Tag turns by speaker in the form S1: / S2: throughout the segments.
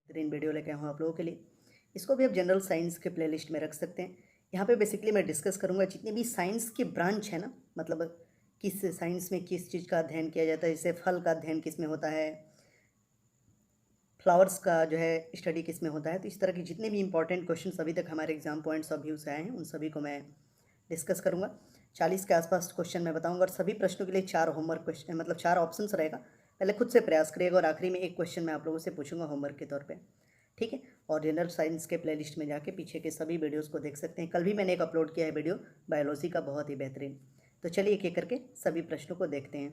S1: बेहतरीन वीडियो लेके आया हूँ आप लोगों के लिए। इसको भी आप जनरल साइंस के प्लेलिस्ट में रख सकते हैं। यहाँ पे बेसिकली मैं डिस्कस करूँगा जितने भी साइंस के ब्रांच है ना, मतलब किस साइंस में किस चीज़ का अध्ययन किया जाता है। जैसे फल का अध्ययन किस में होता है, फ्लावर्स का जो है स्टडी किस में होता है। तो इस तरह के जितने भी इंपॉर्टेंट क्वेश्चन अभी तक हमारे एग्जाम पॉइंट्स ऑफ व्यू से आए हैं उन सभी को मैं डिस्कस करूँगा। 40 के आसपास क्वेश्चन मैं बताऊँगा और सभी प्रश्नों के लिए 4 होमवर्क क्वेश्चन, मतलब 4 ऑप्शंस रहेगा। पहले खुद से प्रयास करिएगा और आखिरी में एक क्वेश्चन मैं आप लोगों से पूछूंगा होमवर्क के तौर पे, ठीक है। और जनरल साइंस के प्लेलिस्ट में जाके पीछे के सभी वीडियोस को देख सकते हैं। कल भी मैंने एक अपलोड किया है वीडियो बायोलॉजी का, बहुत ही बेहतरीन। तो चलिए एक एक करके सभी प्रश्नों को देखते हैं।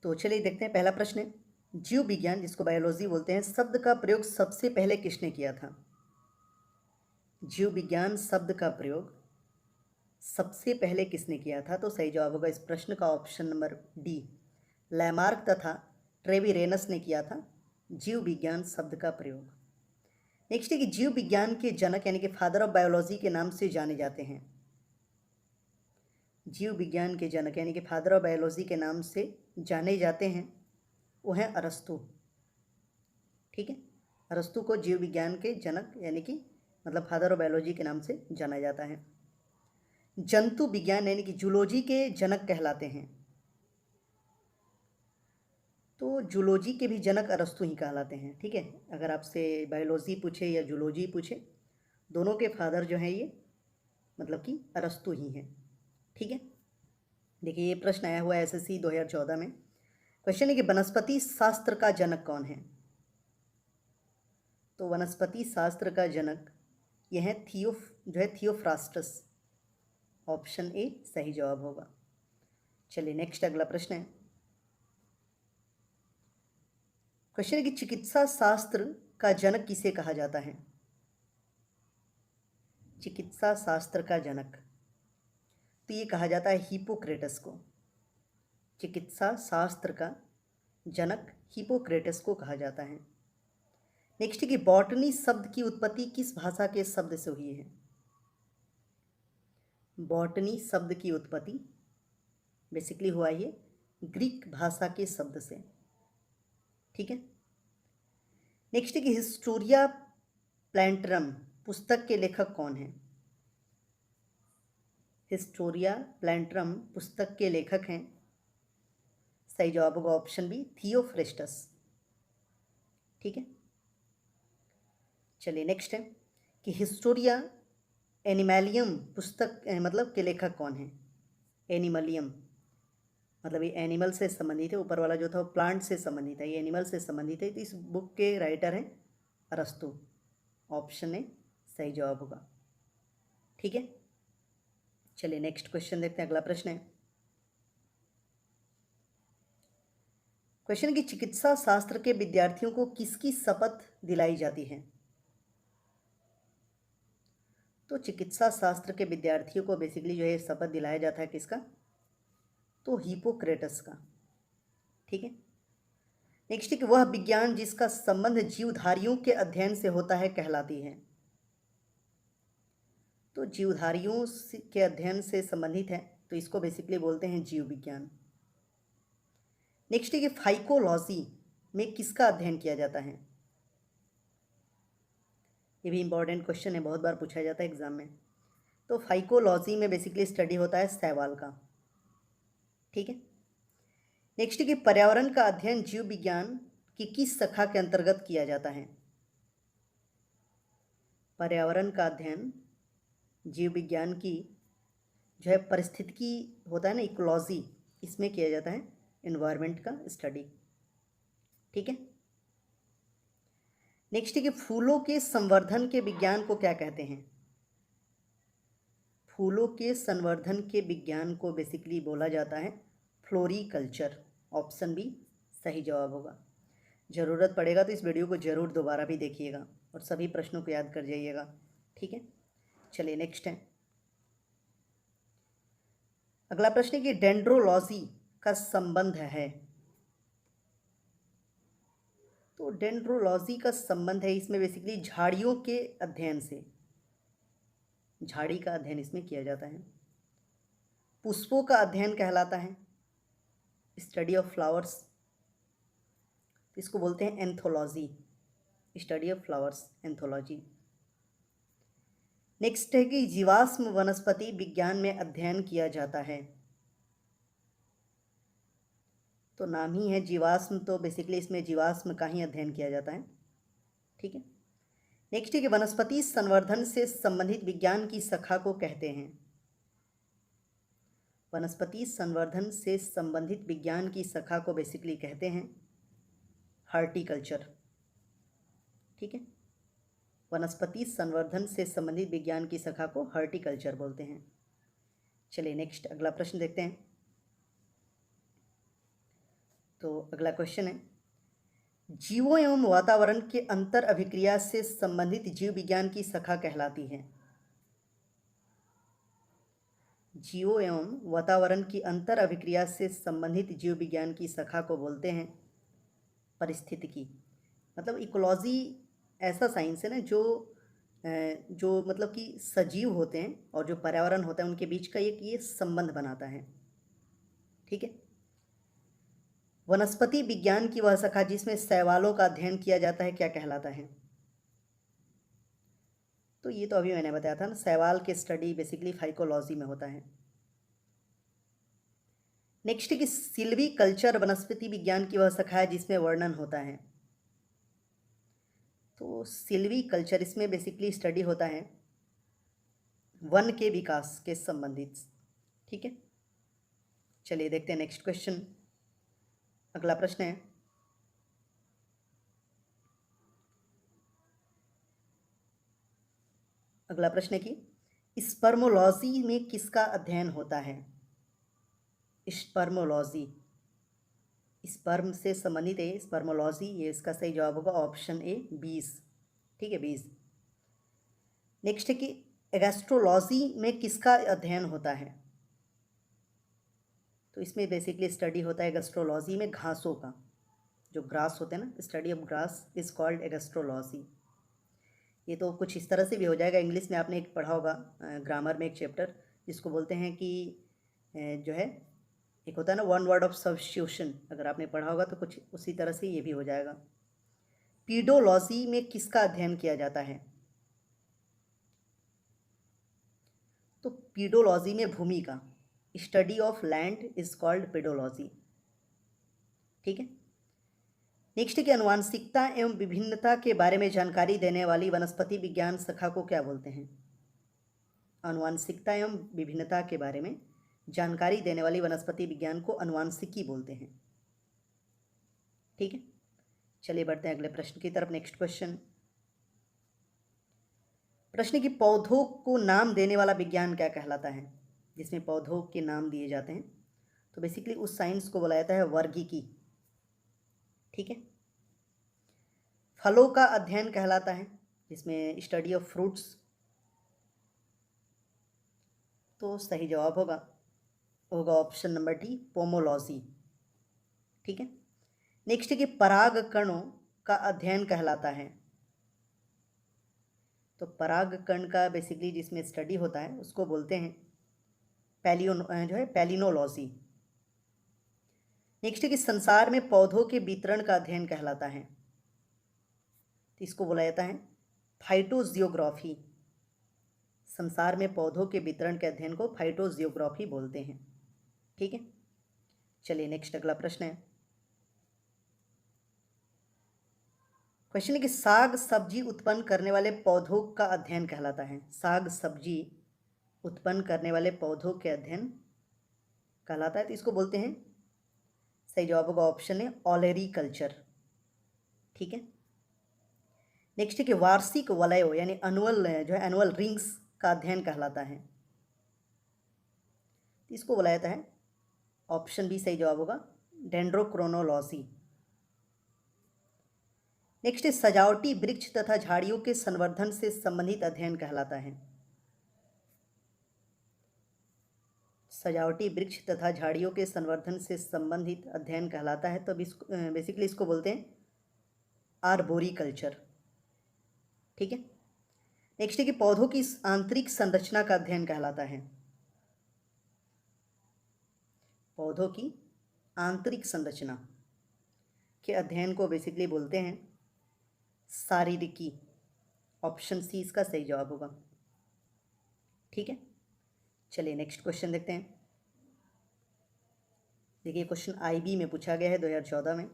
S1: तो चलिए देखते हैं। पहला प्रश्न है, जीव विज्ञान जिसको बायोलॉजी बोलते हैं, शब्द का प्रयोग सबसे पहले किसने किया था? जीव विज्ञान शब्द का प्रयोग सबसे पहले किसने किया था? तो सही जवाब होगा इस प्रश्न का ऑप्शन नंबर डी, लैमार्क तथा ट्रेविरेनस ने किया था जीव विज्ञान शब्द का प्रयोग। नेक्स्ट है कि जीव विज्ञान के जनक यानी कि फादर ऑफ बायोलॉजी के नाम से जाने जाते हैं। जीव विज्ञान के जनक यानी कि फादर ऑफ बायोलॉजी के नाम से जाने जाते हैं वो हैं अरस्तु, ठीक है। अरस्तु को जीव विज्ञान के जनक यानी कि मतलब फादर ऑफ बायोलॉजी के नाम से जाना जाता है। जंतु विज्ञान यानी कि जूलॉजी के जनक कहलाते हैं। तो जूलॉजी के भी जनक अरस्तु ही कहलाते हैं, ठीक है। अगर आपसे बायोलॉजी पूछे या जूलॉजी पूछे, दोनों के फादर जो हैं ये मतलब कि अरस्तु ही हैं, ठीक है। देखिए ये प्रश्न आया हुआ है एसएससी 2014 में। क्वेश्चन है कि वनस्पति शास्त्र का जनक कौन है? तो वनस्पति शास्त्र का जनक यह है थियोफ्रास्टस। ऑप्शन ए सही जवाब होगा। चलिए नेक्स्ट अगला प्रश्न है। क्वेश्चन है कि चिकित्सा शास्त्र का जनक किसे कहा जाता है? चिकित्सा शास्त्र का जनक, तो ये कहा जाता है हिपोक्रेटस को। चिकित्सा शास्त्र का जनक हिपोक्रेटस को कहा जाता है। नेक्स्ट है कि बॉटनी शब्द की उत्पत्ति किस भाषा के शब्द से हुई है? बॉटनी शब्द की उत्पत्ति बेसिकली हुआ ये ग्रीक भाषा के शब्द से, ठीक है। नेक्स्ट है कि हिस्टोरिया प्लैंटरम पुस्तक के लेखक कौन है? हिस्टोरिया प्लैंटरम पुस्तक के लेखक हैं, सही जवाब होगा ऑप्शन बी थियोफ्रेस्टस, ठीक है। चलिए नेक्स्ट है कि हिस्टोरिया एनिमलियम पुस्तक मतलब के लेखक कौन है? एनिमलियम मतलब ये एनिमल से संबंधित है, ऊपर वाला जो था वो प्लांट से संबंधित है, ये एनिमल से संबंधित है। तो इस बुक के राइटर हैं अरस्तु। ऑप्शन ए सही जवाब होगा, ठीक है। चलिए नेक्स्ट क्वेश्चन देखते हैं। अगला प्रश्न है, क्वेश्चन की चिकित्सा शास्त्र के विद्यार्थियों को किसकी शपथ दिलाई जाती है? तो चिकित्सा शास्त्र के विद्यार्थियों को बेसिकली जो है शपथ दिलाया जाता है किसका? तो हिपोक्रेटस का, ठीक है। नेक्स्ट है कि वह विज्ञान जिसका संबंध जीवधारियों के अध्ययन से होता है कहलाती है। तो जीवधारियों के अध्ययन से संबंधित है तो इसको बेसिकली बोलते हैं जीव विज्ञान। नेक्स्ट है कि फाइकोलॉजी में किसका अध्ययन किया जाता है? ये भी इंपॉर्टेंट क्वेश्चन है, बहुत बार पूछा जाता है एग्जाम में। तो फाइकोलॉजी में बेसिकली स्टडी होता है शैवाल का, ठीक है। नेक्स्ट है कि पर्यावरण का अध्ययन जीव विज्ञान की किस शाखा के अंतर्गत किया जाता है? पर्यावरण का अध्ययन जीव विज्ञान की जो है परिस्थितिकी होता है ना, इकोलॉजी, इसमें किया जाता है एनवायरनमेंट का स्टडी, ठीक है। नेक्स्ट है कि फूलों के संवर्धन के विज्ञान को क्या कहते हैं? फूलों के संवर्धन के विज्ञान को बेसिकली बोला जाता है फ्लोरीकल्चर। ऑप्शन बी सही जवाब होगा। ज़रूरत पड़ेगा तो इस वीडियो को ज़रूर दोबारा भी देखिएगा और सभी प्रश्नों को याद कर जाइएगा, ठीक है। चलिए नेक्स्ट है। अगला प्रश्न है कि डेंड्रोलॉजी का संबंध है। तो डेंड्रोलॉजी का संबंध है इसमें बेसिकली झाड़ियों के अध्ययन से, झाड़ी का अध्ययन इसमें किया जाता है। पुष्पों का अध्ययन कहलाता है स्टडी ऑफ फ्लावर्स। इसको बोलते हैं anthology, study of flowers, anthology. Next है कि जीवाश्म वनस्पति विज्ञान में अध्ययन किया जाता है, तो नाम ही है जीवाश्म, तो बेसिकली इसमें जीवाश्म का ही अध्ययन किया जाता है, ठीक है। नेक्स्ट है कि वनस्पति संवर्धन से संबंधित विज्ञान की शाखा को कहते हैं, वनस्पति संवर्धन से संबंधित विज्ञान की शाखा को बेसिकली कहते हैं हॉर्टिकल्चर, ठीक है। वनस्पति संवर्धन से संबंधित विज्ञान की शाखा को हॉर्टिकल्चर बोलते हैं। चलिए नेक्स्ट अगला प्रश्न देखते हैं। तो अगला क्वेश्चन है, जीवों एवं वातावरण के अंतर अभिक्रिया से संबंधित जीव विज्ञान की शाखा कहलाती है, जीवों एवं वातावरण की अंतर अभिक्रिया से संबंधित जीव विज्ञान की शाखा को बोलते हैं पारिस्थितिकी। मतलब इकोलॉजी ऐसा साइंस है ना जो मतलब कि सजीव होते हैं और जो पर्यावरण होता है उनके बीच का एक ये संबंध बनाता है, ठीक है। वनस्पति विज्ञान की वह शाखा जिसमें शैवालों का अध्ययन किया जाता है क्या कहलाता है, तो ये तो अभी मैंने बताया था ना, शैवाल के स्टडी बेसिकली फाइकोलॉजी में होता है। नेक्स्ट कि सिल्वी कल्चर वनस्पति विज्ञान की वह शाखा है जिसमें वर्णन होता है, तो सिल्वी कल्चर इसमें बेसिकली स्टडी होता है वन के विकास के संबंधित, ठीक है। चलिए देखते हैं नेक्स्ट क्वेश्चन। अगला प्रश्न है, अगला प्रश्न है कि स्पर्मोलॉजी में किसका अध्ययन होता है, स्पर्मोलॉजी, स्पर्म से संबंधित है स्पर्मोलॉजी, ये इसका सही जवाब होगा ऑप्शन ए 20, ठीक है 20। नेक्स्ट है कि एगेस्ट्रोलॉजी में किसका अध्ययन होता है, तो इसमें बेसिकली स्टडी होता है एगेस्ट्रोलॉजी में घासों का, जो ग्रास होते हैं ना, study of grass is called agrostology. ये तो कुछ इस तरह से भी हो जाएगा, इंग्लिश में आपने एक पढ़ा होगा ग्रामर में एक चैप्टर जिसको बोलते हैं कि जो है एक होता है ना वन वर्ड ऑफ सब्स्टिट्यूशन, अगर आपने पढ़ा होगा तो कुछ उसी तरह से ये भी हो जाएगा। पीडोलॉजी में किसका अध्ययन किया जाता है, तो पीडोलॉजी में भूमि का, study of land is called pedology, ठीक है। नेक्स्ट की आनुवांशिकता एवं विभिन्नता के बारे में जानकारी देने वाली वनस्पति विज्ञान शाखा को क्या बोलते हैं, आनुवांशिकता एवं विभिन्नता के बारे में जानकारी देने वाली वनस्पति विज्ञान को आनुवांशिकी बोलते हैं, ठीक है। चलिए बढ़ते हैं अगले प्रश्न की तरफ। नेक्स्ट क्वेश्चन, प्रश्न की पौधों को नाम देने वाला विज्ञान क्या कहलाता है, जिसमें पौधों के नाम दिए जाते हैं, तो बेसिकली उस साइंस को बोला जाता है वर्गीकी, ठीक है। फलों का अध्ययन कहलाता है जिसमें स्टडी ऑफ फ्रूट्स, तो सही जवाब होगा ऑप्शन नंबर डी पोमोलॉजी, ठीक है। नेक्स्ट है कि परागकणों का अध्ययन कहलाता है, तो परागकण का बेसिकली जिसमें स्टडी होता है उसको बोलते हैं पैलिनोलॉजी। नेक्स्ट है कि संसार में पौधों के वितरण का अध्ययन कहलाता है, तो इसको बोला जाता है फाइटोजियोग्राफी, संसार में पौधों के वितरण के अध्ययन को फाइटोजियोग्राफी बोलते हैं, ठीक है। चलिए नेक्स्ट अगला प्रश्न है, क्वेश्चन है कि साग सब्जी उत्पन्न करने वाले पौधों का अध्ययन कहलाता है, साग सब्जी उत्पन्न करने वाले पौधों के अध्ययन कहलाता है, तो इसको बोलते हैं, सही जवाब होगा ऑप्शन है ऑलेरीकल्चर, ठीक है। नेक्स्ट है कि वार्षिक वलयों यानी एनुअल एनुअल रिंग्स का अध्ययन कहलाता है, इसको बोला जाता है, ऑप्शन बी सही जवाब होगा डेंड्रोक्रोनोलॉजी। नेक्स्ट है सजावटी वृक्ष तथा झाड़ियों के संवर्धन से संबंधित अध्ययन कहलाता है, सजावटी वृक्ष तथा झाड़ियों के संवर्धन से संबंधित अध्ययन कहलाता है, तो बेसिकली इसको बोलते हैं आर्बोरिकल्चर, ठीक है। नेक्स्ट है कि पौधों की आंतरिक संरचना का अध्ययन कहलाता है, पौधों की आंतरिक संरचना के अध्ययन को बेसिकली बोलते हैं शारीरिकी। ऑप्शन सी इसका सही जवाब होगा। ठीक है, चलिए नेक्स्ट क्वेश्चन देखते हैं। देखिए क्वेश्चन आईबी में पूछा गया है 2014 में।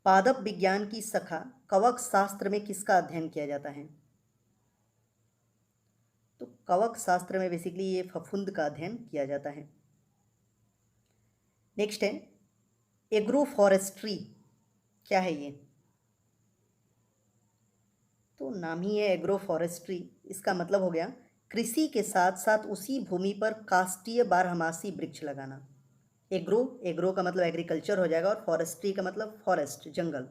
S1: पादप विज्ञान की शाखा कवक शास्त्र में किसका अध्ययन किया जाता है? तो कवक शास्त्र में बेसिकली ये फफूंद का अध्ययन किया जाता है। नेक्स्ट है एग्रो फॉरेस्ट्री। क्या है ये? तो नाम ही है एग्रो फॉरेस्ट्री। इसका मतलब हो गया कृषि के साथ साथ उसी भूमि पर काष्ठीय बारहमासी वृक्ष लगाना। एग्रो का मतलब एग्रीकल्चर हो जाएगा और फॉरेस्ट्री का मतलब फॉरेस्ट, जंगल।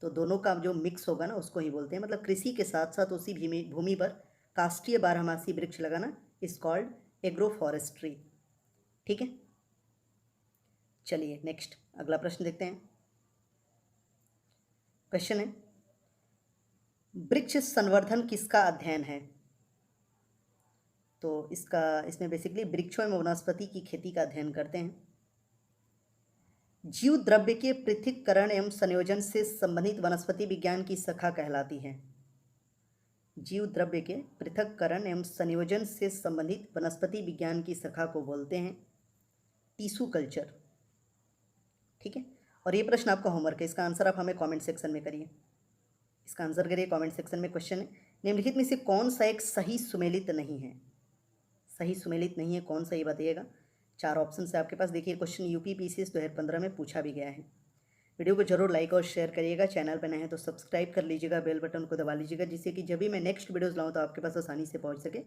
S1: तो दोनों का जो मिक्स होगा ना उसको ही बोलते हैं। मतलब कृषि के साथ साथ उसी भूमि पर काष्ठीय बारहमासी वृक्ष लगाना इज कॉल्ड एग्रो फॉरेस्ट्री। ठीक है, चलिए नेक्स्ट अगला प्रश्न देखते हैं। क्वेश्चन है वृक्ष संवर्धन किसका अध्ययन है? तो इसमें बेसिकली वृक्षों एवं वनस्पति की खेती का अध्ययन करते हैं। जीव द्रव्य के पृथक्करण एवं संयोजन से संबंधित वनस्पति विज्ञान की शाखा कहलाती है। जीव द्रव्य के पृथक्करण एवं संयोजन से संबंधित वनस्पति विज्ञान की शाखा को बोलते हैं टिश्यू कल्चर। ठीक है, और ये प्रश्न आपका होमवर्क है। इसका आंसर आप हमें कमेंट सेक्शन में करिए। इसका आंसर करिए कमेंट सेक्शन में। क्वेश्चन है निम्नलिखित में से कौन सा एक सही सुमेलित नहीं है? सही सुमेलित नहीं है कौन सा, ये बताइएगा। 4 ऑप्शन है आपके पास। देखिए क्वेश्चन यूपी पीसीएस 2015 में पूछा भी गया है। वीडियो को जरूर लाइक और शेयर करिएगा। चैनल पर नए हैं तो सब्सक्राइब कर लीजिएगा, बेल बटन को दबा लीजिएगा, जिससे कि जब भी मैं नेक्स्ट वीडियोस लाऊं तो आपके पास आसानी से पहुंच सके।